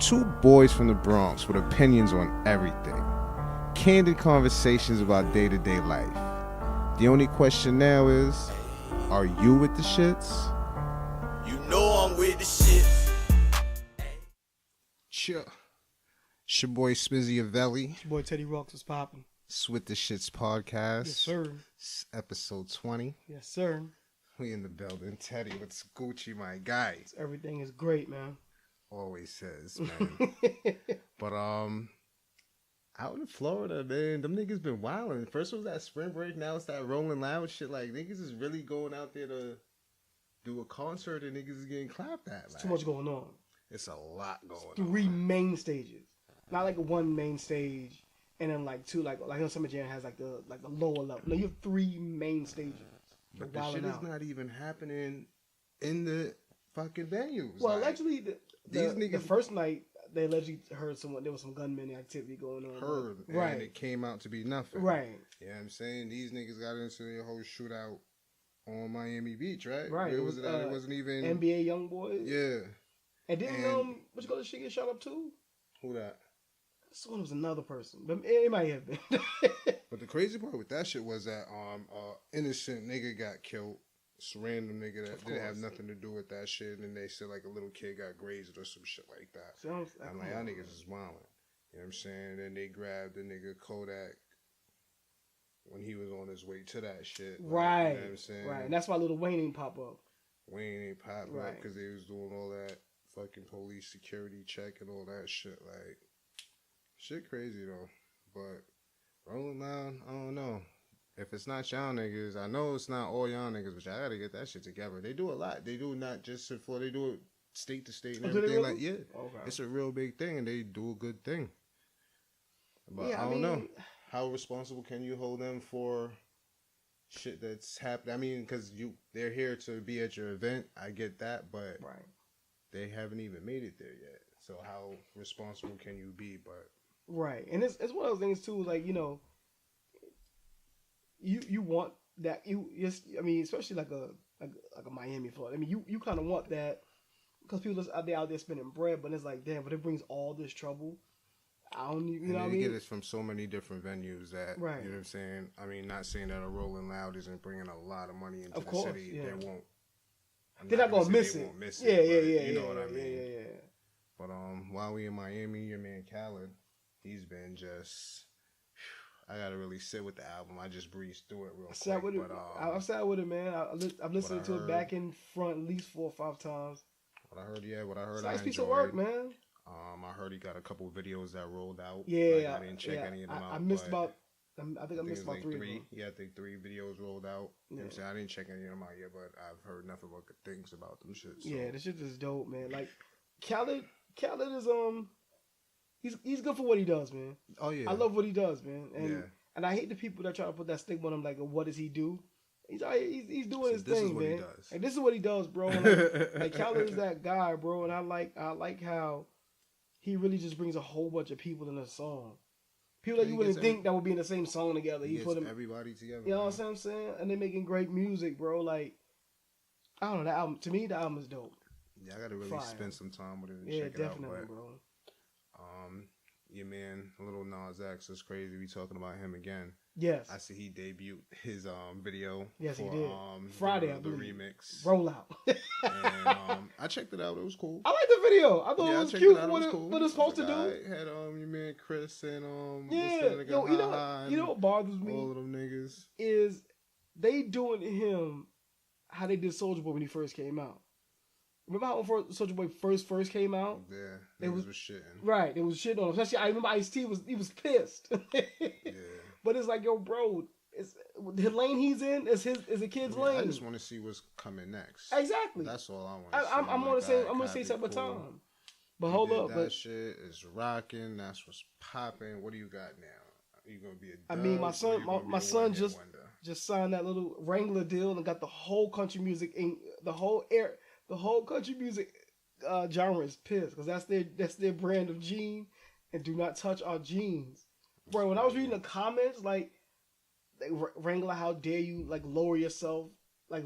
Two boys from the Bronx with opinions on everything. Candid conversations about day-to-day life. The only question now is, are you with the shits? You know I'm with the shits. Sure. It's your boy Smizzy-Teddy. It's your boy Teddy Rocks was popping. It's with the shits podcast. Yes, sir. It's episode 20. Yes, sir. We in the building. Teddy, what's Gucci, my guy? Everything is great, man. Always says, man. But out in Florida, man, them niggas been wilding. First was that spring break, now it's that Rolling Loud shit. Like, niggas is really going out there to do a concert and niggas is getting clapped at. It's too much going on. It's a lot going on. Three main stages. Not like one main stage and then like two, like Summer Jam has like the lower level. No, you have three main stages. But the shit is not even happening in the fucking venues. Well, like, actually, the first night, they allegedly heard there was some gunman activity going on. Right. And it came out to be nothing. Right. You know what I'm saying? These niggas got into the whole shootout on Miami Beach, right? Right. Where was it at? It wasn't even... NBA young boys. Yeah. And didn't, what you call this shit get shot up too? Who that? This one was another person. But it might have been. But the crazy part with that shit was that innocent nigga got killed. It's a random nigga that didn't have nothing to do with that shit, and they said like a little kid got grazed or some shit like that. I'm like, y'all niggas is wildin'. You know what I'm saying? And they grabbed the nigga Kodak when he was on his way to that shit. Like, right. You know what I'm saying? Right. And that's why Lil Wayne ain't pop up. Wayne ain't pop up because they was doing all that fucking police security check and all that shit. Like, shit crazy though. But Rolling Loud, I don't know. If it's not y'all niggas, I know it's not all y'all niggas, but y'all gotta get that shit together. They do a lot. They do not just in Florida. They do it state to state and everything. Like, yeah, It's a real big thing, and they do a good thing. But yeah, I don't know. How responsible can you hold them for shit that's happened? I mean, because they're here to be at your event. I get that, but they haven't even made it there yet. So how responsible can you be? But right, and it's one of those things too. Like, you know. You want that especially like a Miami, Florida. I mean, you kind of want that because people are out there spending bread, but it's like, damn, but it brings all this trouble. I don't even, you know what I mean? You get it from so many different venues that, you know what I'm saying? I mean, not saying that a Rolling Loud isn't bringing a lot of money into the city. Yeah. They're not going to miss it. Yeah. You know what I mean? Yeah. But while we in Miami, your man Khaled, he's been just... I gotta really sit with the album. I just breezed through it real quick. I sat with it, man. I've listened to it back and front at least 4 or 5 times. What I heard, it's a nice piece of work, man. I heard he got a couple videos that rolled out. Yeah, I didn't check any of them out. I missed about. I think I missed about 3 of them. Yeah, I think 3 videos rolled out. You know what I'm saying? I didn't check any of them out yet, but I've heard nothing but good things about them shit. So. Yeah, this shit is dope, man. Like Khaled is He's good for what he does, man. Oh yeah, I love what he does, man. And I hate the people that try to put that stigma on him, like, what does he do? He's doing his thing, man. And this is what he does, bro. Like Khaled is that guy, bro. And I like how he really just brings a whole bunch of people in a song. People that you wouldn't think that would be in the same song together. He put everybody together. You know what I'm saying? And they're making great music, bro. Like, I don't know, that album, to me, the album is dope. Yeah, I gotta really spend some time with it and check definitely, it out. Bro. Your man, Lil Nas X, is crazy. We talking about him again. Yes. I see he debuted his video. Yes, for, he did. Friday, the remix. Rollout. And I checked it out. It was cool. I like the video. I thought it was cute. What it's supposed to do. I had your man Chris and you know what bothers me? All of them niggas is they doing him how they did Soulja Boy when he first came out. Remember how Soulja Boy first came out? Yeah, was shitting. Right, it was shitting on him. Especially, I remember Ice-T was pissed. Yeah. But it's like, yo, bro, the lane he's in is a kid's lane. I just want to see what's coming next. Exactly. That's all I want to see. I'm gonna say something time. But hold up, that shit is rocking. That's what's popping. What do you got now? Are you gonna be a dub? I mean, my son just signed that little Wrangler deal and got the whole country music the whole country music genre is pissed because that's their brand of gene, and do not touch our genes, bro. When I was reading the comments, like Wrangler, how dare you lower yourself? Like,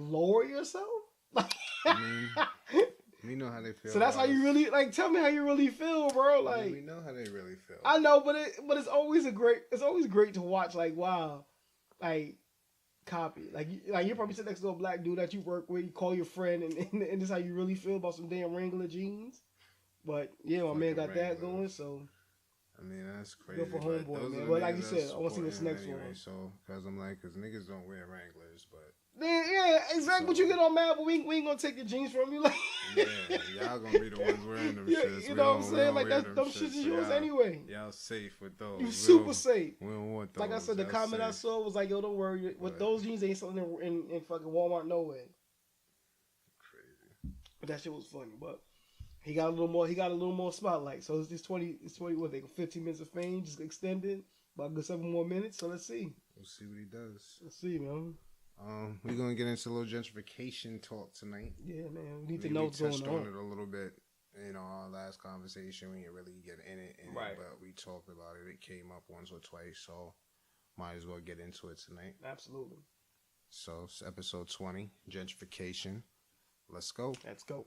We know how they feel. So that's how you really like. Tell me how you really feel, bro. Like yeah, we know how they really feel. I know, but it's always great to watch. Like wow, like copy. Like you probably sit next to a black dude that you work with. You call your friend, and this is how you really feel about some damn Wrangler jeans. But yeah, my man got that going. So I mean, that's crazy. Good for homeboy, man. But like you said, I want to see what's next anyway, one. So, because niggas don't wear Wranglers, but yeah, exactly. But you get on mad, but we ain't gonna take your jeans from you. Like, yeah, y'all gonna be the ones wearing them shits. You know what I'm saying? Like them shits is yours anyway. Y'all safe with those. You super safe. We don't want those. Like I said, the comment I saw was like, "Yo, don't worry. With those jeans, ain't something in fucking Walmart no way." Crazy. But that shit was funny. But he got a little more. He got a little more spotlight. So it's 20. What they 15 minutes of fame, just extended about a good 7 more minutes. So let's see. We'll see what he does. Let's see, man. We're gonna get into a little gentrification talk tonight. Yeah, man. We need to know what's going on. We touched on it a little bit in our last conversation. We didn't really get in it, right? But we talked about it. It came up once or twice, so might as well get into it tonight. Absolutely. So it's episode 20, gentrification. Let's go. Let's go.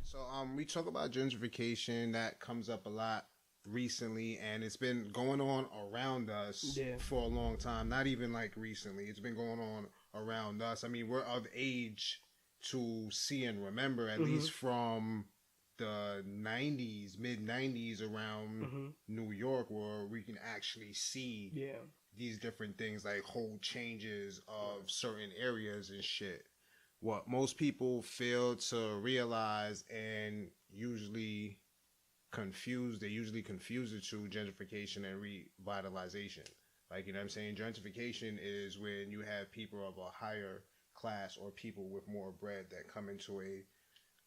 So we talk about gentrification. That comes up a lot recently, and it's been going on around us for a long time. Not even like recently. It's been going on around us. I mean, we're of age to see and remember, at least from the 90s, mid 90s around New York, where we can actually see these different things, like whole changes of certain areas and shit. What most people fail to realize and usually confuse the two, gentrification and revitalization. Like, you know what I'm saying? Gentrification is when you have people of a higher class or people with more bread that come into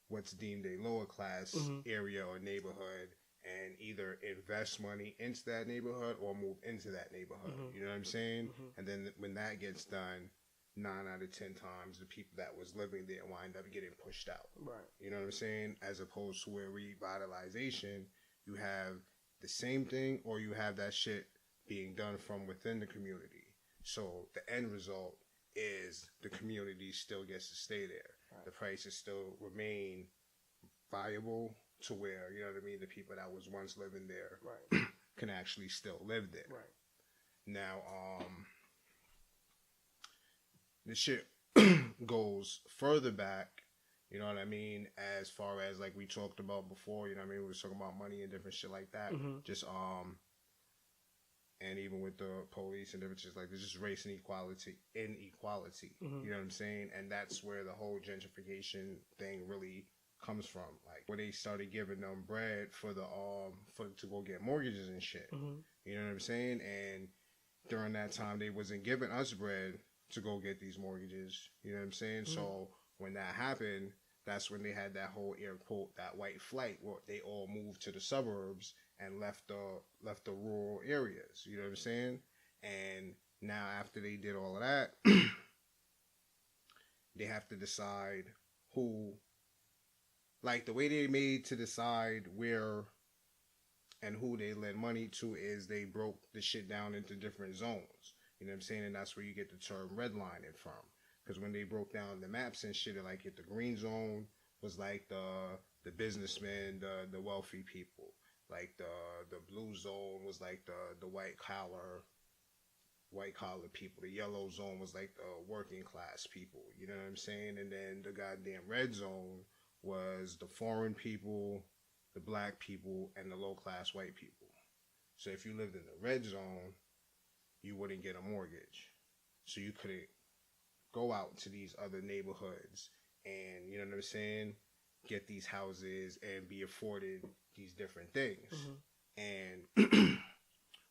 what's deemed a lower class area or neighborhood and either invest money into that neighborhood or move into that neighborhood. You know what I'm saying? And then when that gets done, 9 out of 10 times the people that was living there wind up getting pushed out. Right. You know what I'm saying? As opposed to where revitalization, you have the same thing or you have that shit being done from within the community. So the end result is the community still gets to stay there. Right. The prices still remain viable to where, you know what I mean, the people that was once living there can actually still live there. Right. Now, this shit goes further back, you know what I mean, as far as like we talked about before, you know what I mean, we were talking about money and different shit like that. Just and even with the police and different shit like this, just race and inequality. You know what I'm saying? And that's where the whole gentrification thing really comes from. Like where they started giving them bread for the to go get mortgages and shit. You know what I'm saying? And during that time they wasn't giving us bread to go get these mortgages, you know what I'm saying? So when that happened, that's when they had that whole air quote, that white flight, where they all moved to the suburbs and left the rural areas, you know what I'm saying? And now after they did all of that, they have to decide who, like the way they made to decide where and who they lend money to is they broke the shit down into different zones. You know what I'm saying? And that's where you get the term redlining from. Because when they broke down the maps and shit, like if the green zone was like the businessmen, the wealthy people. Like the blue zone was like the white collar people. The yellow zone was like the working class people. You know what I'm saying? And then the goddamn red zone was the foreign people, the black people, and the low class white people. So if you lived in the red zone, you wouldn't get a mortgage. So you couldn't go out to these other neighborhoods and, you know what I'm saying, get these houses and be afforded these different things. And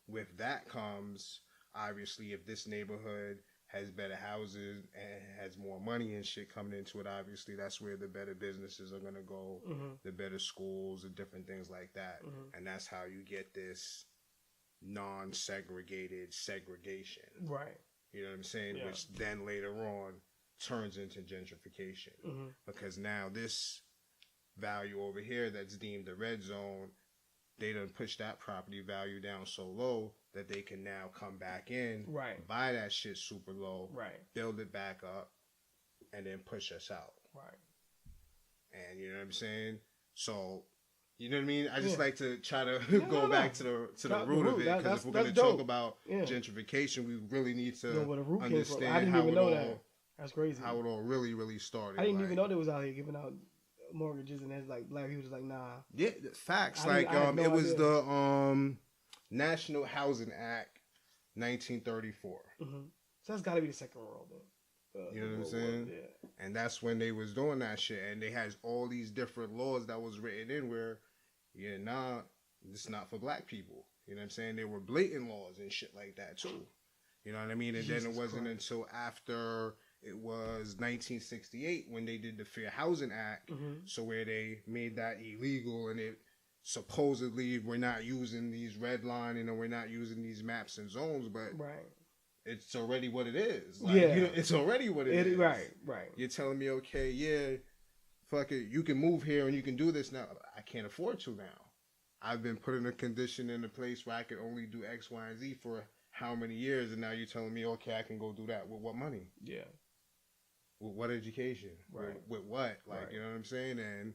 with that comes, obviously, if this neighborhood has better houses and has more money and shit coming into it, obviously that's where the better businesses are going to go, the better schools and different things like that. And that's how you get this non-segregated segregation. Right. You know what I'm saying? Yeah. Which then later on turns into gentrification. Because now this value over here that's deemed the red zone, they done push that property value down so low that they can now come back in, buy that shit super low, build it back up, and then push us out. Right. And you know what I'm saying? So, you know what I mean? I just like to try to go back to the root of it, because if we're going to talk about gentrification, we really need to understand I didn't even know that. That's crazy. How it all really, really started. I didn't even know they was out here giving out mortgages, and there's like black people was like, nah. Yeah, facts. It was the National Housing Act, 1934. Mm-hmm. So that's got to be the Second World, then. You know what I'm saying? Yeah. And that's when they was doing that shit, and they had all these different laws that was written in where, it's not for black people. You know what I'm saying? There were blatant laws and shit like that too. You know what I mean? And then it wasn't until after it was 1968 when they did the Fair Housing Act, so where they made that illegal, and it supposedly we're not using these red line, and we're not using these maps and zones, but it's already what it is. Like, it's already what it is. Right. You're telling me, okay, fuck it, you can move here and you can do this now. I can't afford to now. I've been put in a condition in a place where I can only do X, Y, and Z for how many years, and now you're telling me, okay, I can go do that. With what money? Yeah. With what education? Right. With what? Like, you know what I'm saying? And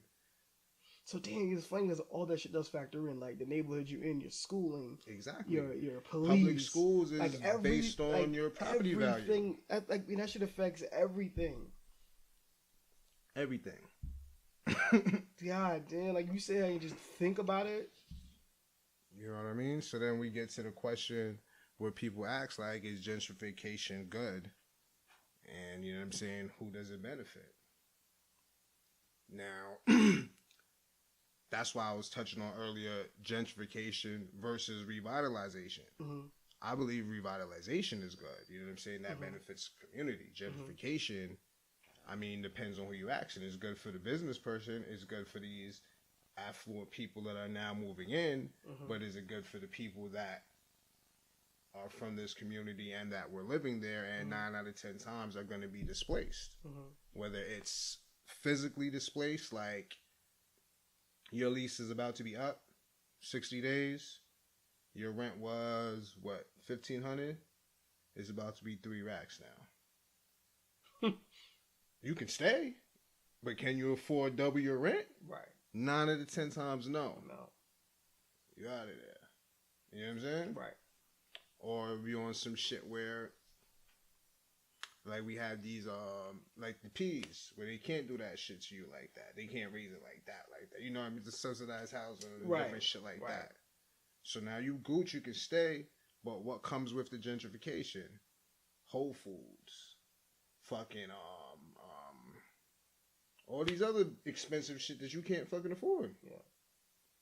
so, dang, it's funny because all that shit does factor in, like the neighborhood you're in, your schooling, exactly, your police. Public schools is based on your property value. That shit affects everything. Everything. God damn, like you said, you just think about it. You know what I mean? So then we get to the question where people ask, like, is gentrification good? And you know what I'm saying? Who does it benefit? Now, that's why I was touching on earlier, gentrification versus revitalization. Mm-hmm. I believe revitalization is good. You know what I'm saying? That benefits the community. Gentrification, I mean, depends on who you ask. And it's good for the business person. It's good for these affluent people that are now moving in. But is it good for the people that are from this community and that were living there and 9 out of 10 times are going to be displaced? Whether it's physically displaced, like your lease is about to be up 60 days. Your rent was, what, $1,500? It's about to be 3 racks now. You can stay, but can you afford double your rent? Right. 9 out of 10 times, no. No. You out of there. You know what I'm saying? Right. Or if you're on some shit where, like, we have these, like the P's, where they can't do that shit to you like that. They can't raise it like that. You know what I mean? The subsidized housing and different shit like that. So now you Gooch, you can stay, but what comes with the gentrification? Whole Foods, fucking all these other expensive shit that you can't fucking afford. Yeah.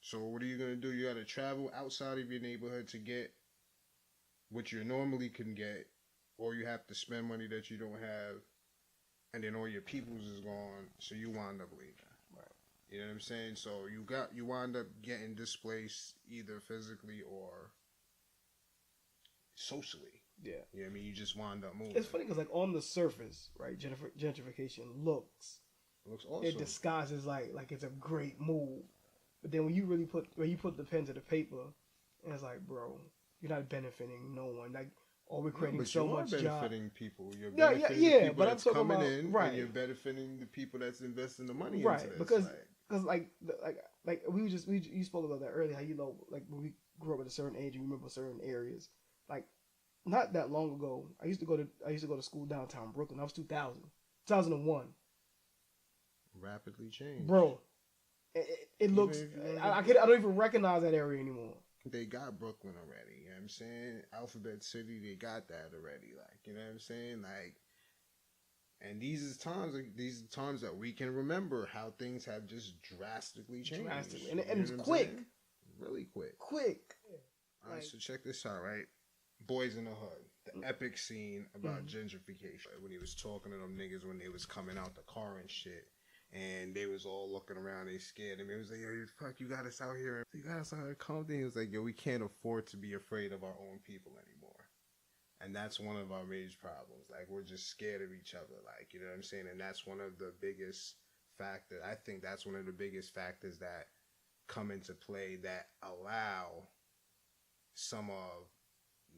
So what are you gonna do? You gotta travel outside of your neighborhood to get what you normally can get, or you have to spend money that you don't have, and then all your peoples is gone, so you wind up leaving. Right. You know what I'm saying? So you wind up getting displaced either physically or socially. Yeah. You know what I mean? You just wind up moving. It's funny because, like, on the surface, right, gentrification looks awesome. It disguises like it's a great move, but then when you really put the pen to the paper, and it's like, bro, you're not benefiting no one. Like, we're creating so much job. You're benefiting people. You're benefiting the people but that's coming in, and you're benefiting the people that's investing the money into this. Because you spoke about that earlier. How, you know, like, when we grew up at a certain age, you remember certain areas. Like, not that long ago, I used to go to school downtown Brooklyn. That was 2001. Rapidly changed, bro. It looks. I don't even recognize that area anymore. They got Brooklyn already. You know what I'm saying? Alphabet City, they got that already. Like, you know what I'm saying? Like, and these are times that we can remember how things have just drastically changed. And it's quick. Really quick. All right, so check this out, right? Boyz in the Hood, the epic scene about gentrification. When he was talking to them niggas when they was coming out the car and shit. And they was all looking around, they scared him. It was like, yo, fuck, you got us out here. You got us out here Compton. He was like, yo, we can't afford to be afraid of our own people anymore. And that's one of our major problems. Like, we're just scared of each other. Like, you know what I'm saying? And that's one of the biggest factors. I think that's one of the biggest factors that come into play that allow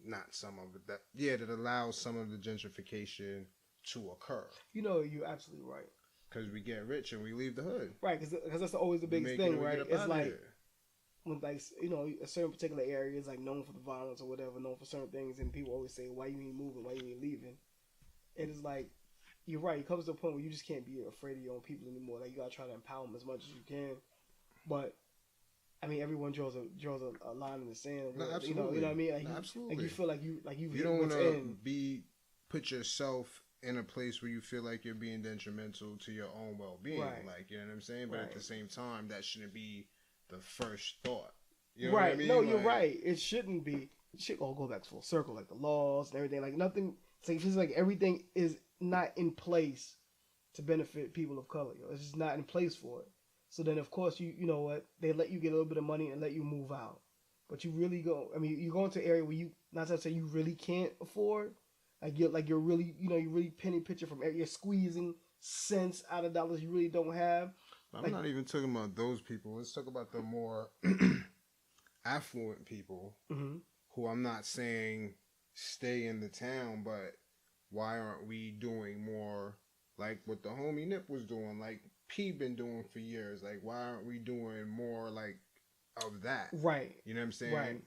that allows some of the gentrification to occur. You know, you're absolutely right. because we get rich and we leave the hood. Right, because that's always the biggest thing, right? It's like when, like, you know, a certain particular area is like known for the violence or whatever, known for certain things, and people always say, "Why you ain't moving? Why you ain't leaving?" It is like, you're right. It comes to a point where you just can't be afraid of your own people anymore. Like, you gotta try to empower them as much as you can. But I mean, everyone draws a line in the sand. No, absolutely. You know what I mean? Like, absolutely. Like, you feel like you don't want to put yourself in a place where you feel like you're being detrimental to your own well-being. Right. Like, you know what I'm saying? But right. At the same time, that shouldn't be the first thought. You know right. what I mean? No, you're right. It shouldn't be. It should all go back to full circle, like the laws and everything. Like, nothing. It's like, it feels like everything is not in place to benefit people of color. It's just not in place for it. So then, of course, you know what? They let you get a little bit of money and let you move out. But you really go. I mean, you go into an area where you, not to say you really can't afford. You're really, you know, you're really penny pinching from. You're squeezing cents out of dollars you really don't have. I'm not even talking about those people. Let's talk about the more affluent people, who I'm not saying stay in the town, but why aren't we doing more like what the homie Nip was doing, like P been doing for years? Like, why aren't we doing more like of that? Right. You know what I'm saying? Right.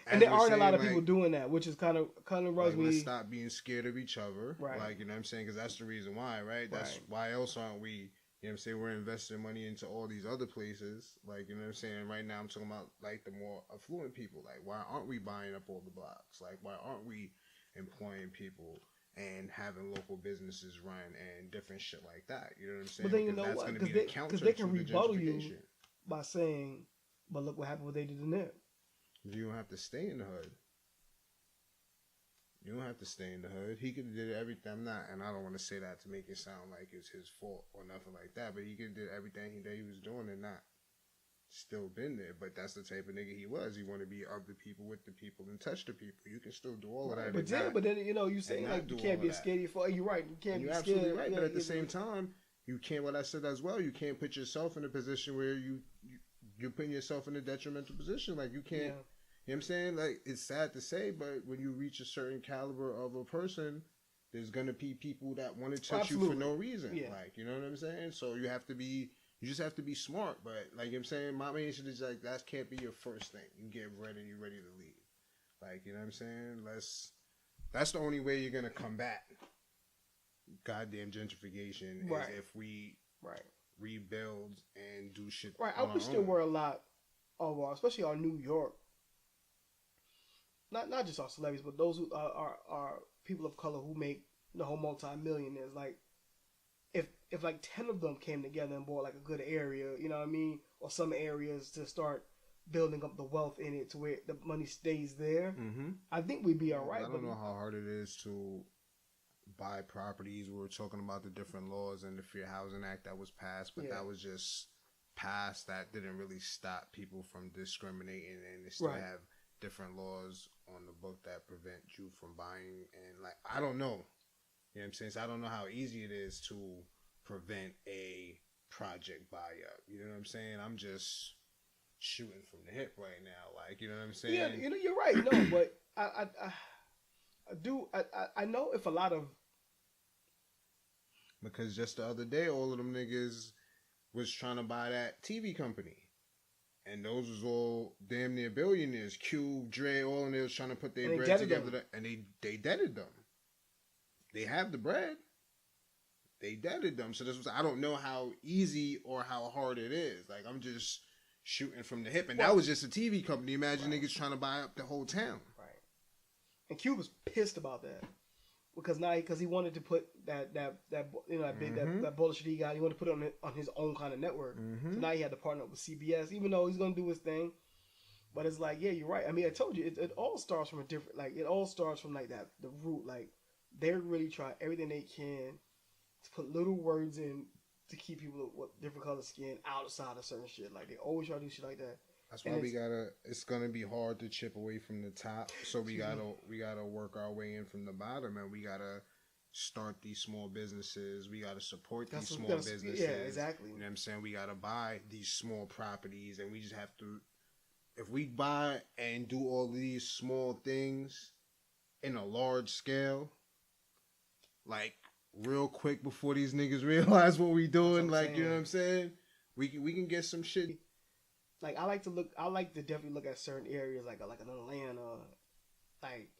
And there aren't a lot of people doing that, which is kind of rubs me. Let's stop being scared of each other. Right. Like, you know what I'm saying? Because that's the reason why, right? That's why else aren't we, you know what I'm saying, we're investing money into all these other places. Like, you know what I'm saying? Right now I'm talking about, like, the more affluent people. Like, why aren't we buying up all the blocks? Like, why aren't we employing people and having local businesses run and different shit like that? You know what I'm saying? But then you know what? Because they can rebuttal you by saying, but look what happened, what they did in there. You don't have to stay in the hood. You don't have to stay in the hood. He could have did everything. I'm not, and I don't want to say that to make it sound like it's his fault or nothing like that, but he could have did everything that he was doing and not still been there. But that's the type of nigga he was. He wanted to be of the people, with the people, and touch the people. You can still do all of that. But then, you know, you saying like you can't be scared for. You're right. You can't be scared. You're absolutely right. But at the same time, you can't. What I said as well. You can't put yourself in a position where you're putting yourself in a detrimental position. Like, you can't. Yeah. You know what I'm saying? Like, it's sad to say, but when you reach a certain caliber of a person, there's going to be people that want to touch you for no reason. Yeah. Like, you know what I'm saying? So you just have to be smart. But, like, you know what I'm saying? My main shit is, like, that can't be your first thing. You get ready, you're ready to leave. Like, you know what I'm saying? That's the only way you're going to combat goddamn gentrification, is if we rebuild and do shit. Right. I wish there were a lot of, especially our New York, not just our celebrities, but those who are people of color who make the whole multi-millionaires. Like, if like 10 of them came together and bought like a good area, you know what I mean, or some areas to start building up the wealth in it to where the money stays there, I think we'd be all right. I don't know how hard it is to buy properties. We were talking about the different laws and the Fair Housing Act that was passed, but that was just passed. That didn't really stop people from discriminating, and they still have different laws on the book that prevent you from buying. And, like, I don't know. You know what I'm saying? So I don't know how easy it is to prevent a project buy-up. You know what I'm saying? I'm just shooting from the hip right now. Like, you know what I'm saying? Yeah, you know, you're right. No, but I know if a lot of... Because just the other day, all of them niggas was trying to buy that TV company. And those was all damn near billionaires. Cube, Dre, all of them was trying to put their bread together. And they deaded them. They have the bread. They deaded them. So I don't know how easy or how hard it is. Like, I'm just shooting from the hip. And that was just a TV company. Imagine niggas trying to buy up the whole town. Right. And Cube was pissed about that. Because he wanted to put that you know, that bullshit he got, he wanted to put it on his own kind of network. So now he had to partner up with CBS, even though he's gonna do his thing. But it's like, yeah, you're right. I mean, I told you, it all starts from a different, like, it all starts from like that, the root. Like, they're really trying everything they can to put little words in to keep people with different color skin outside of certain shit. Like, they always try to do shit like that. That's why it's gonna be hard to chip away from the top. So we gotta work our way in from the bottom, and we gotta start these small businesses. We gotta support these small businesses. Yeah, exactly. You know what I'm saying? We gotta buy these small properties, and we just have to, if we buy and do all these small things in a large scale, like real quick before these niggas realize what we doing. Like, you know what I'm saying? We can get some shit. Like, I like to definitely look at certain areas, like an Atlanta, like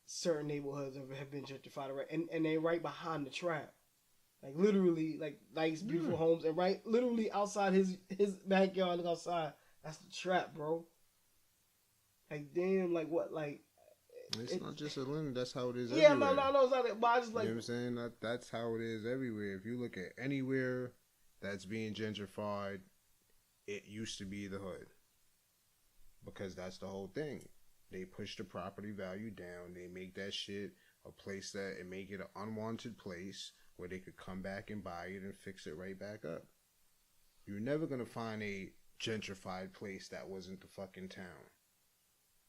certain neighborhoods have been gentrified, right? And they right behind the trap. Like, literally, like, nice, beautiful homes. And right, literally outside his backyard, look outside, that's the trap, bro. Like, damn, like, what, like... It's not just Atlanta, that's how it is everywhere. No, it's not, but I just, like... You know what I'm saying? That's how it is everywhere. If you look at anywhere that's being gentrified, it used to be the hood. Because that's the whole thing. They push the property value down. They make that shit a place that... and make it an unwanted place where they could come back and buy it and fix it right back up. You're never going to find a gentrified place that wasn't the fucking town.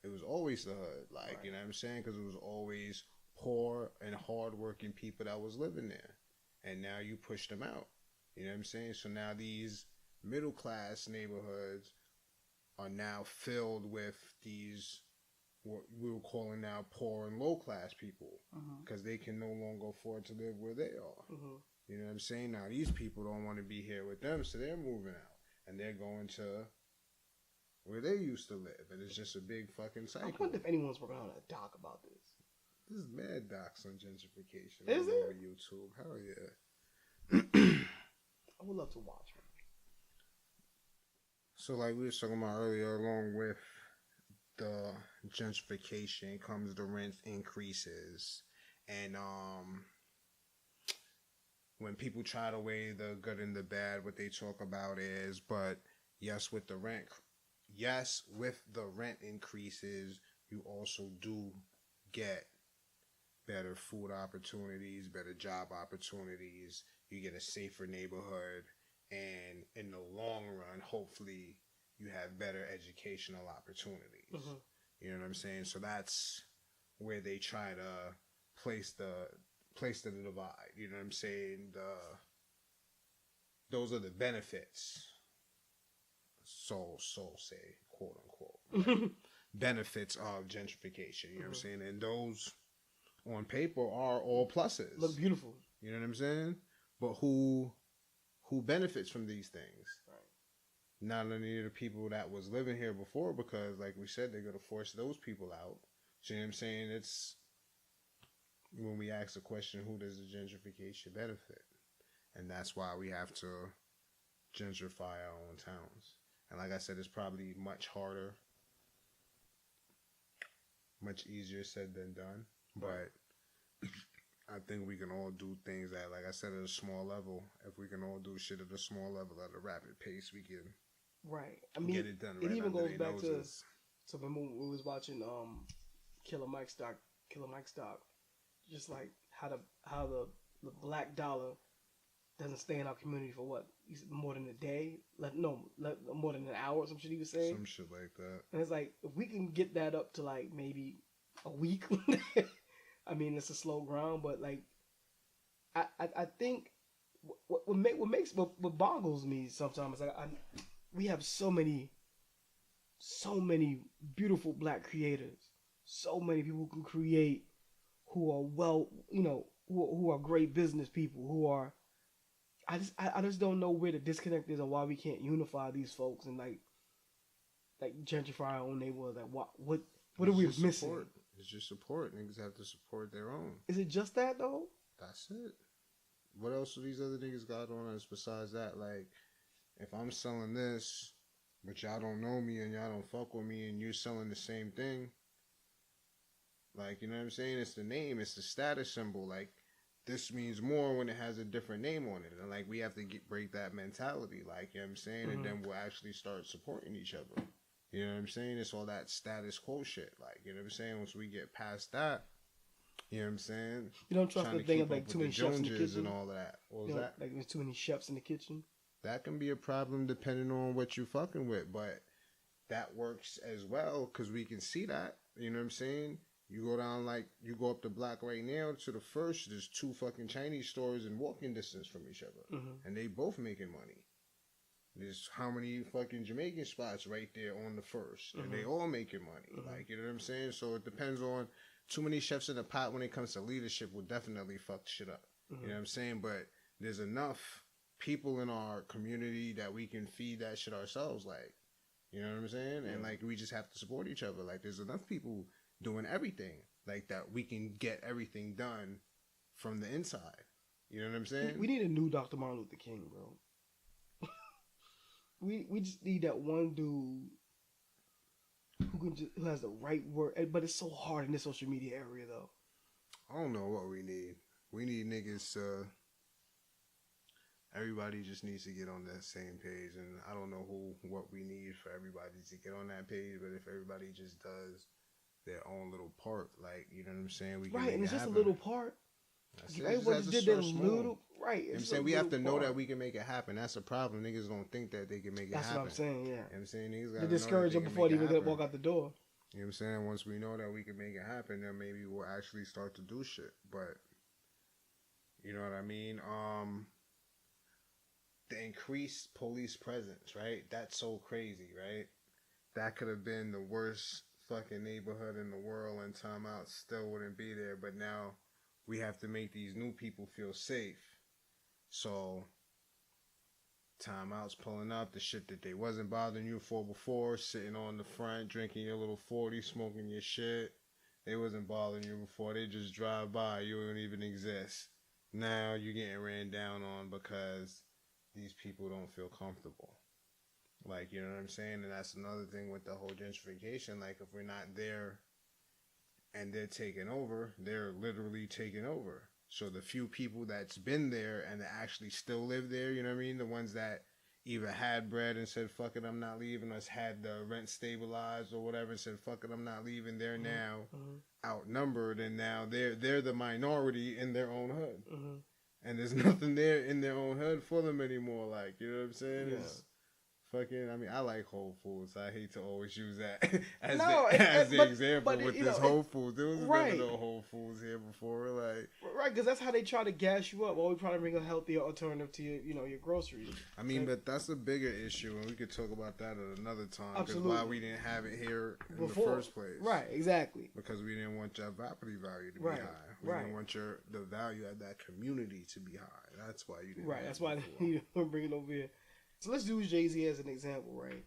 It was always the hood. Like, you know what I'm saying? Because it was always poor and hardworking people that was living there. And now you push them out. You know what I'm saying? So now these middle class neighborhoods are now filled with these, what we were calling now poor and low class people. Because they can no longer afford to live where they are. You know what I'm saying? Now these people don't want to be here with them, so they're moving out. And they're going to where they used to live. And it's just a big fucking cycle. I wonder if anyone's working on a doc about this. There's mad docs on gentrification. Is there? On YouTube. Hell yeah. I would love to watch one. So like we were talking about earlier, along with the gentrification comes the rent increases. And when people try to weigh the good and the bad, what they talk about is, but yes, with the rent increases, you also do get better food opportunities, better job opportunities. You get a safer neighborhood, and in the long run, hopefully, you have better educational opportunities. You know what I'm saying? So that's where they try to place the divide. You know what I'm saying? Those are the benefits. So say, quote unquote, right? Benefits of gentrification. You know what I'm saying? And those on paper are all pluses. Look beautiful. You know what I'm saying? But who benefits from these things? Right. Not only the people that was living here before, because like we said, they're gonna force those people out. You know what I'm saying? It's when we ask the question, who does the gentrification benefit? And that's why we have to gentrify our own towns. And like I said, it's probably much harder, much easier said than done. But I think we can all do things at, like I said, at a small level. If we can all do shit at a small level at a rapid pace, we can get it done. It even goes back to when we was watching Killer Mike's doc, just like how the black dollar doesn't stay in our community for what, more than a day, more than an hour, some shit he was saying, some shit like that. And it's like, if we can get that up to like maybe a week, I mean, it's a slow grind, but like, I think what boggles me sometimes, like we have so many beautiful black creators, so many people who can create, who are who are great business people, who are. I just don't know where the disconnect is and why we can't unify these folks and like gentrify our own neighborhood. Like what are we missing? Support. It's just support. Niggas have to support their own. Is it just that though? That's it. What else do these other niggas got on us besides that? Like, if I'm selling this, but y'all don't know me and y'all don't fuck with me and you're selling the same thing, like, you know what I'm saying? It's the name, it's the status symbol. Like, this means more when it has a different name on it. And, like, we have to break that mentality, like, you know what I'm saying? And then we'll actually start supporting each other. You know what I'm saying? It's all that status quo shit. Like, you know what I'm saying? Once we get past that, you know what I'm saying? You don't trust the thing of, like, too many chefs in the kitchen? And all that. What was that? Like, there's too many chefs in the kitchen? That can be a problem depending on what you're fucking with. But that works as well because we can see that. You know what I'm saying? You go down, like, you go up the block right now to the first, there's 2 fucking Chinese stores in walking distance from each other. And they both making money. There's how many fucking Jamaican spots right there on the first. And they all making money. Like, you know what I'm saying? So it depends on too many chefs in the pot when it comes to leadership will definitely fuck shit up. You know what I'm saying? But there's enough people in our community that we can feed that shit ourselves. Like, you know what I'm saying? And like, we just have to support each other. Like, there's enough people doing everything like that. We can get everything done from the inside. You know what I'm saying? We need a new Dr. Martin Luther King, bro. we just need that one dude who has the right word. But it's so hard in this social media area, though. I don't know what we need. We need niggas. Everybody just needs to get on that same page, and I don't know what we need for everybody to get on that page. But if everybody just does their own little part, like, you know what I'm saying, we can right, make and it's it just happen. a little part. Everybody just did their little right. You know what I'm saying, we have to know that we can make it happen. That's the problem. Niggas don't think that they can make it happen. That's what I'm saying. Yeah. You know what I'm saying, niggas gotta they discourage them before they even walk out the door. You know what I'm saying? Once we know that we can make it happen, then maybe we'll actually start to do shit. But you know what I mean? The increased police presence, right? That's so crazy, right? That could have been the worst fucking neighborhood in the world, and timeout still wouldn't be there. But now we have to make these new people feel safe. So timeout's pulling up the shit that they wasn't bothering you for before, sitting on the front, drinking your little 40, smoking your shit. They wasn't bothering you before. They just drive by. You don't even exist. Now you're getting ran down on because these people don't feel comfortable. Like, you know what I'm saying? And that's another thing with the whole gentrification. Like, if we're not there and they're taking over, they're literally taking over. So the few people that's been there and that actually still live there, you know what I mean? The ones that either had bread and said, fuck it, I'm not leaving, or had the rent stabilized or whatever and said, fuck it, I'm not leaving, they're now outnumbered, and now they're the minority in their own hood. And there's nothing there in their own hood for them anymore. Like, you know what I'm saying? Yeah. It's fucking, I mean, I like Whole Foods. I hate to always use that as the example with this Whole Foods. There was never no Whole Foods here before. Like, right, because that's how they try to gas you up. Well, we try to bring a healthier alternative to your, your groceries. I mean, but that's a bigger issue, and we could talk about that at another time. Because why we didn't have it here in the first place. Right, exactly. Because we didn't want your property value to be high. We didn't want the value of that community to be high. That's why you didn't. Right, that's why you didn't bring it over here. So let's use Jay-Z as an example, right?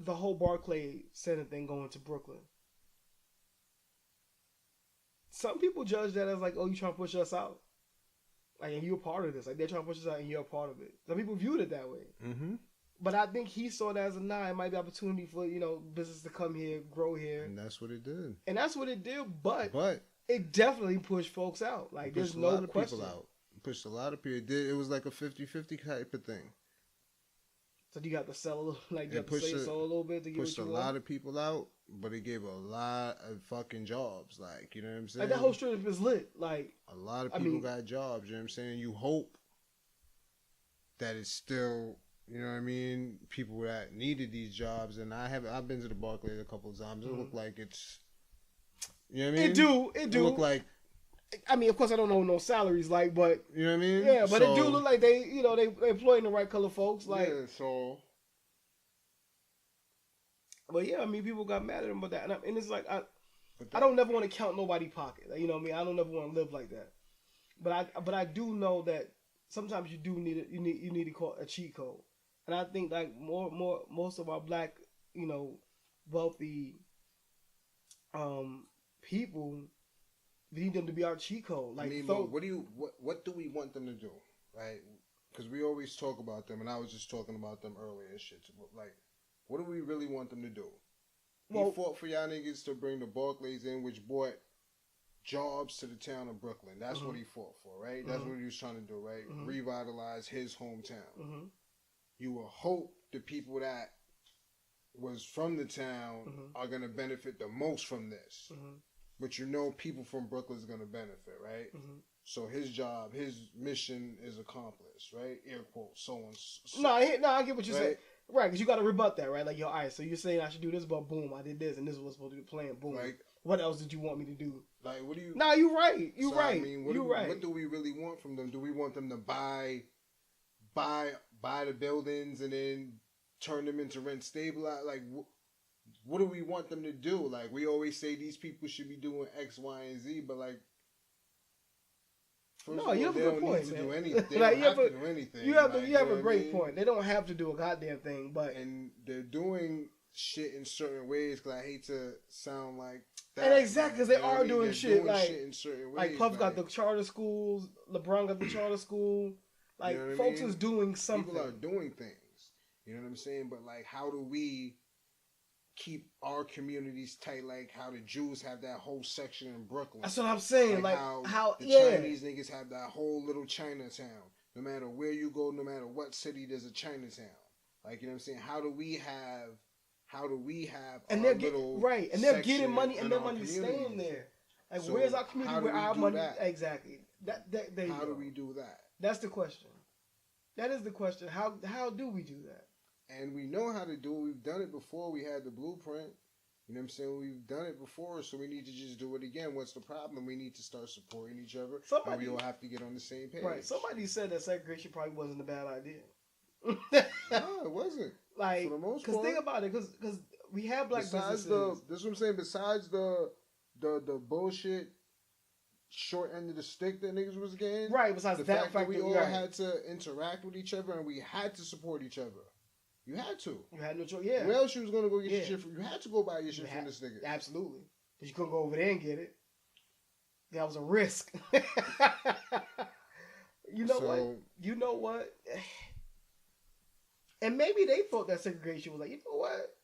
The whole Barclay Center thing going to Brooklyn. Some people judge that as like, oh, you trying to push us out. Like, and you're a part of this. Like, they're trying to push us out and you're a part of it. Some people viewed it that way. Mm-hmm. But I think he saw that as a it might be an opportunity for, business to come here, grow here. And that's what it did. But it definitely pushed folks out. Like, there's no question. People out. Pushed a lot of people. It was like a 50-50 type of thing. So you got to sell a little, like, you have to say so a little bit to get pushed a lot of people out, but it gave a lot of fucking jobs. Like, you know what I'm saying? Like, that whole strip is lit. Like, a lot of people got jobs. You know what I'm saying? You hope that it's still, you know what I mean, people that needed these jobs. And I've been to the Barclays a couple of times. It looked like it's, you know what I mean? It do. Look like. I mean, of course, I don't know no salaries, like, but you know what I mean. Yeah, but it do look like they employing the right color folks, like. Yeah, so. But yeah, I mean, people got mad at him about that, and it's like I don't never want to count nobody's pocket, like, you know what I mean. I don't never want to live like that, but I do know that sometimes you do need you need to call a cheat code, and I think like most of our black, wealthy, people. We need them to be our cheat code. Like, I mean, what do we want them to do, right? Because we always talk about them, and I was just talking about them earlier. Shit, like, what do we really want them to do? Well, he fought for y'all niggas to bring the Barclays in, which brought jobs to the town of Brooklyn. That's what he fought for, right? That's what he was trying to do, right? Revitalize his hometown. You will hope the people that was from the town are going to benefit the most from this. But people from Brooklyn is going to benefit, right? So his job, his mission is accomplished, right? Air quotes, so on. So, no, I get what you're saying. Right, because you got to rebut that, right? Like, yo, all right, so you're saying I should do this, but boom, I did this, and this is what's supposed to be playing, boom. Like, what else did you want me to do? Like, what do you... No, you're right. You're right. I mean, what do we really want from them? Do we want them to buy the buildings and then turn them into rent stabilized? Like, what do we want them to do? Like, we always say these people should be doing X, Y, and Z, but like, first no, you have a good point, man. Do anything. They like, don't have to do anything. You have a great point. They don't have to do a goddamn thing, but and they're doing shit in certain ways. Because I hate to sound like that, and exactly because they are doing shit shit in certain ways. Like Puff got the charter schools, LeBron got the charter school. Like, you know folks is doing something. People are doing things. You know what I'm saying? But like, how do we keep our communities tight? Like how the Jews have that whole section in Brooklyn. That's what I'm saying. Like how the Chinese niggas have that whole little Chinatown. No matter where you go, no matter what city, there's a Chinatown. Like, you know what I'm saying? How do we have and they're getting right, and they're getting money, and their money's staying there. Like, so where's our community where our money? That? Exactly. That how do we do that? That's the question. That is the question. How do we do that? And we know how to do it. We've done it before. We had the blueprint. You know what I'm saying? We've done it before, so we need to just do it again. What's the problem? We need to start supporting each other. And we all have to get on the same page. Right. Somebody said that segregation probably wasn't a bad idea. No, it wasn't. Like, for the most part. Because think about it, because we have black businesses. This is what I'm saying. Besides the bullshit short end of the stick that niggas was getting. Right. Besides the fact that we all had to interact with each other and we had to support each other. You had to. You had no choice. Yeah. Where else you was gonna go get your shit from? You had to go buy your shit from this nigga. Absolutely. Because you couldn't go over there and get it. That was a risk. You know what? And maybe they thought that segregation was like, you know what?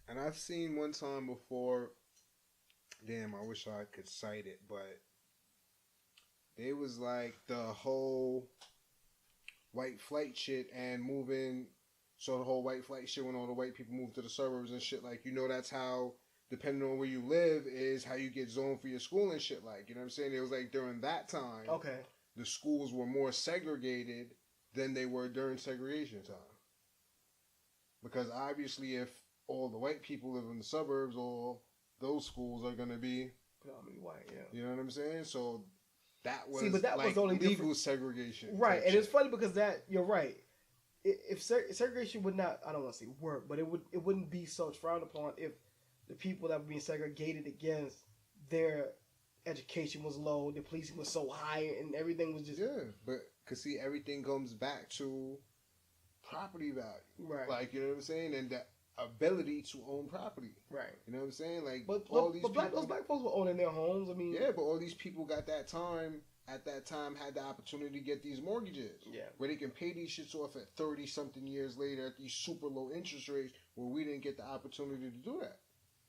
And I've seen one time before. Damn, I wish I could cite it, but it was like the whole white flight shit and moving. So the whole white flight shit when all the white people moved to the suburbs and shit, like, you know, that's how, depending on where you live, is how you get zoned for your school and shit, like, you know what I'm saying? It was like during that time, okay, the schools were more segregated than they were during segregation time. Because obviously if all the white people live in the suburbs, all those schools are going to be predominantly white, yeah. You know what I'm saying? So that was was only legal segregation. Right, and it's funny because you're right. If segregation would not, I don't want to say work, but it wouldn't be so frowned upon if the people that were being segregated against, their education was low, the policing was so high, and everything was just but cause see, everything comes back to property value, right? Like, you know what I'm saying, and the ability to own property, right? You know what I'm saying, like, those black folks were owning their homes. I mean, yeah, but all these people got that time. At that time, had the opportunity to get these mortgages, where they can pay these shits off at 30-something years later at these super low interest rates, where we didn't get the opportunity to do that.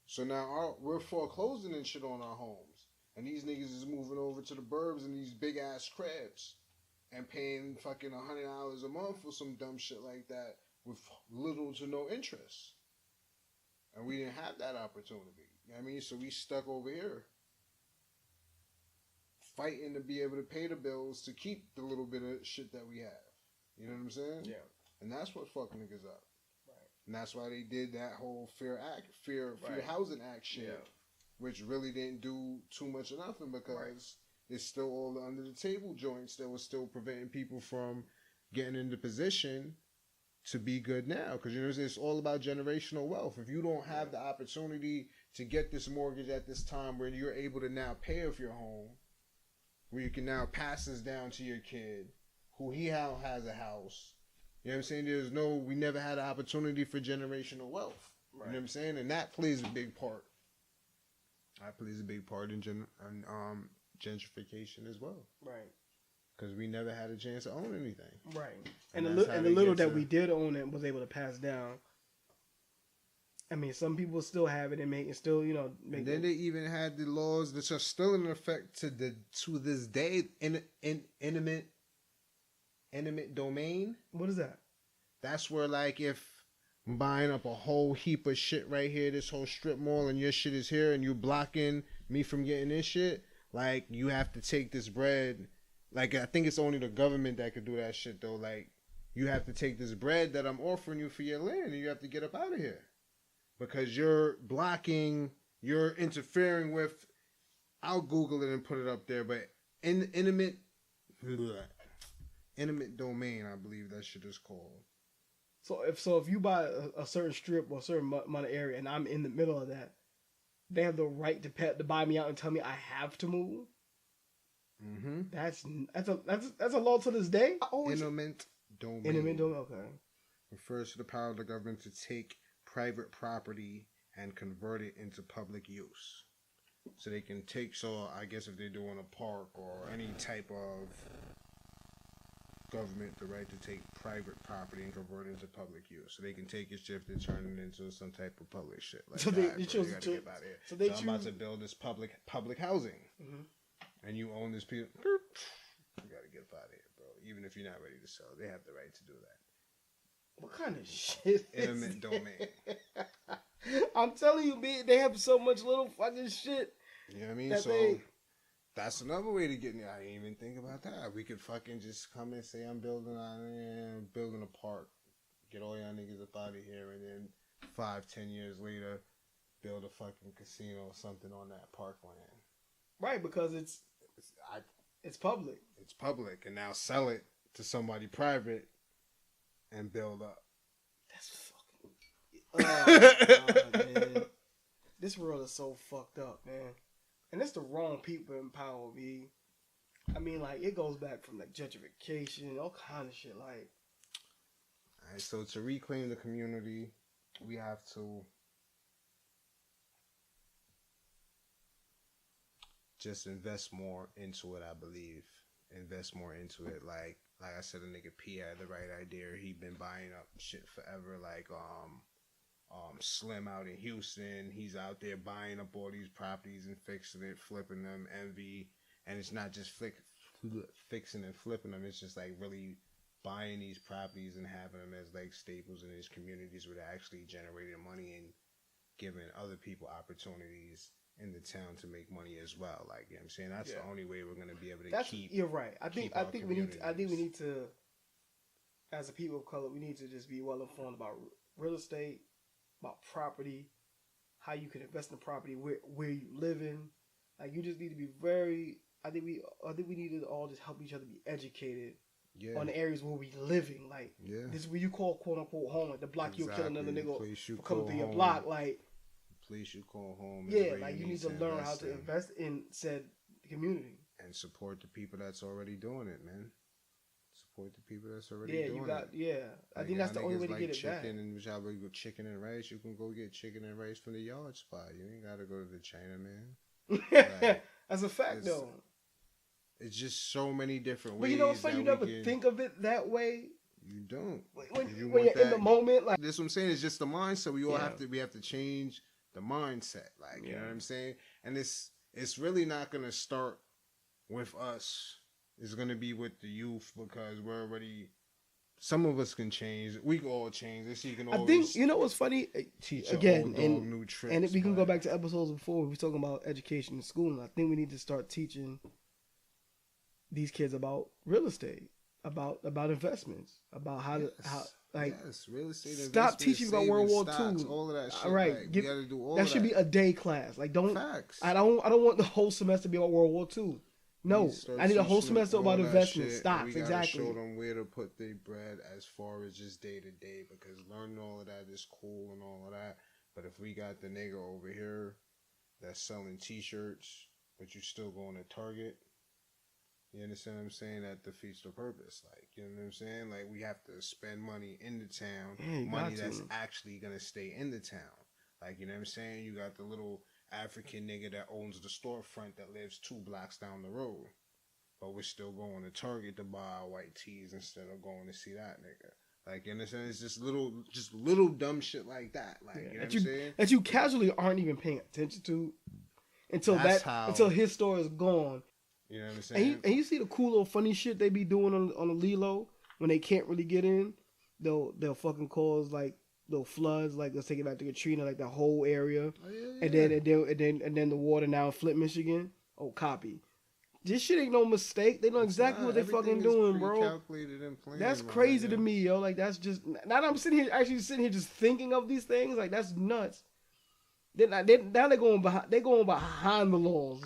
So now we're foreclosing and shit on our homes, and these niggas is moving over to the burbs in these big ass cribs, and paying fucking $100 a month for some dumb shit like that with little to no interest, and we didn't have that opportunity. You know what I mean, so we stuck over here, fighting to be able to pay the bills to keep the little bit of shit that we have. You know what I'm saying? Yeah. And that's what fucked niggas up. Right. And that's why they did that whole Fair Housing Act shit, which really didn't do too much of nothing because it's still all the under the table joints that was still preventing people from getting into position to be good now. Because, you know what I'm saying? It's all about generational wealth. If you don't have the opportunity to get this mortgage at this time where you're able to now pay off your home, where you can now pass this down to your kid, who he now has a house. You know what I'm saying? We never had an opportunity for generational wealth. Right. You know what I'm saying? And that plays a big part. That plays a big part in gentrification as well. Right. Because we never had a chance to own anything. Right. And the little that we did own it was able to pass down. I mean, some people still have it and make then they even had the laws that are still in effect to this day. Intimate domain. What is that? That's where, like, if I'm buying up a whole heap of shit right here, this whole strip mall, and your shit is here, and you're blocking me from getting this shit, like, you have to take this bread. Like, I think it's only the government that could do that shit, though. Like, you have to take this bread that I'm offering you for your land, and you have to get up out of here. Because you're blocking, you're interfering with, I'll Google it and put it up there, but intimate domain, I believe that shit is called. So if you buy a certain strip or a certain amount of area, and I'm in the middle of that, they have the right to buy me out and tell me I have to move. Mm-hmm. That's a law to this day. Eminent domain. Eminent domain. Okay. Refers to the power of the government to take private property and convert it into public use. So they can take. So I guess if they're doing a park or any type of government, the right to take private property and convert it into public use. So they can take your shit and turn it into some type of public shit. Like, so you gotta get out of here. So I'm about to build this public housing. Mm-hmm. And you own this piece. You gotta get up out of here, bro. Even if you're not ready to sell, they have the right to do that. What kind of shit? Eminent domain. I'm telling you, man, they have so much little fucking shit. You know what I mean? So that's another way to get in. I didn't even think about that. We could fucking just come and say I'm building a park, get all y'all niggas up out of here, and then 5-10 years later, build a fucking casino or something on that parkland. Right, because it's public. It's public, and now sell it to somebody private and build up. That's fucking. God, man. This world is so fucked up, man. And it's the wrong people in power, B. I mean, like, it goes back from, like, gentrification, all kind of shit, like. All right, so to reclaim the community, we have to just invest more into it, I believe. Invest more into it. Like I said, a nigga P had the right idea. He been buying up shit forever. Like, Slim out in Houston, he's out there buying up all these properties and fixing it, flipping them. Envy, and it's not just fixing and flipping them. It's just like really buying these properties and having them as like staples in his communities where they're actually generating money and giving other people opportunities in the town to make money as well. Like, you know what I'm saying? That's the only way we're going to be able to keep. You're right. I think we need to, as a people of color, we need to just be well informed about real estate, about property, how you can invest in property, where you live in. Like, you just need to be very. I think we need to all just help each other be educated on the areas where we living. Like, this is where you call quote unquote home. Like the block you'll kill another nigga for coming through your block. Like, place you call home. Like you need to learn how to invest in said community and support the people that's already doing it, man. Support the people that's already doing it. I think that's the only way to get it back. And y'all go chicken and rice. You can go get chicken and rice from the yard spot. You ain't gotta go to the China, man. Like, that's a fact, though. It's just so many different ways. But you know what's funny? You never think of it that way. You don't. When you're in the moment, like this, what I'm saying is just the mindset. We all have to change the mindset, like, you know what I'm saying? And it's really not going to start with us. It's going to be with the youth, because we're already, some of us can change. We can all change. I think, you know what's funny? Teach again, new tricks. And we can go back to episodes before. We were talking about education in school, and I think we need to start teaching these kids about real estate, about investments, about how real estate. Stop teaching about World War II. All of that shit. All right, like, you gotta do all that. Should be a day class. Like, don't. Facts. I don't want the whole semester to be about World War II. No, I need a whole semester about investment, stocks. Exactly. Show them where to put their bread as far as just day to day, because learning all of that is cool and all of that. But if we got the nigga over here that's selling T-shirts, but you still going to Target. You understand what I'm saying? That defeats the purpose. Like, you know what I'm saying? Like, we have to spend money in the town, money that's actually going to stay in the town. Like, you know what I'm saying? You got the little African nigga that owns the storefront that lives 2 blocks down the road. But we're still going to Target to buy white tees instead of going to see that nigga. Like, you understand? It's just little dumb shit like that. Like, you know what I'm saying? That you casually aren't even paying attention to until his store is gone. You know what I'm saying? And you see the cool little funny shit they be doing on the Lilo when they can't really get in. They'll fucking cause like little floods, like let's take it back to Katrina, like the whole area, and then the water now in Flint, Michigan. Oh, copy. This shit ain't no mistake. They know exactly what they fucking doing, bro. Calculated and planned, that's crazy to me, yo. Like, that's just, now that I'm sitting here just thinking of these things, like, that's nuts. Now they're going behind the laws.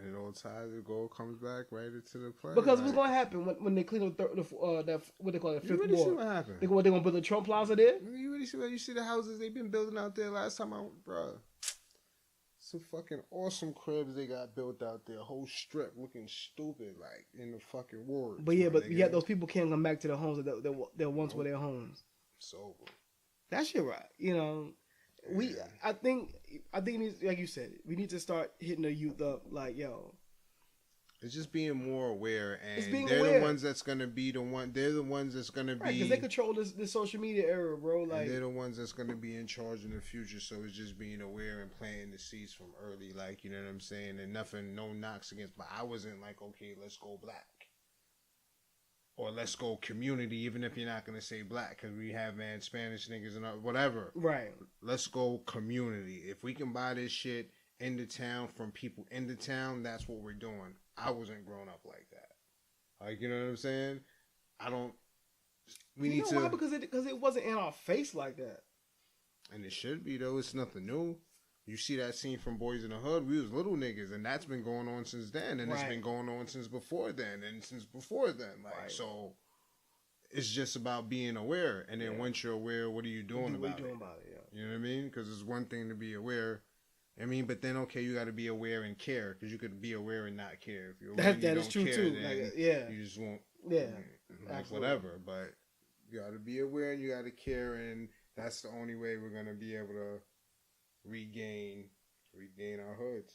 And it all ties, the goal comes back right into the play. Because what's going to happen when they clean up that what they call it, fifth ward? See what happened. They're going to build a Trump Plaza there? You really see what you see the houses they've been building out there last time bro. Some fucking awesome cribs they got built out there. A whole strip looking stupid, like in the fucking ward. But yeah, those people can't come back to the homes that once were their homes. It's over. That shit right. You know, I think like you said, we need to start hitting the youth up. Like, yo, it's just being more aware, and they're the ones that's gonna be the one. They're the ones that's gonna be because they control this social media era, bro. Like, they're the ones that's gonna be in charge in the future. So it's just being aware and planting the seeds from early, like, you know what I'm saying. And no knocks against, but I wasn't like, okay, let's go black. Or let's go community, even if you're not going to say black, because we have, Spanish niggas and whatever. Right. Let's go community. If we can buy this shit in the town from people in the town, that's what we're doing. I wasn't growing up like that. Like, you know what I'm saying? We need to. Why? Because it wasn't in our face like that. And it should be, though. It's nothing new. You see that scene from Boys in the Hood, we was little niggas, and that's been going on since then, and It's been going on since before then, and since before then. Like, so it's just about being aware, and then once you're aware, what are you doing about it? You know what I mean? Because it's one thing to be aware. I mean, but then, okay, you got to be aware and care, because you could be aware and not care. If you're aware and you don't care, too. Then you just won't, like, whatever. But you got to be aware and you got to care, and that's the only way we're going to be able to regain our hoods.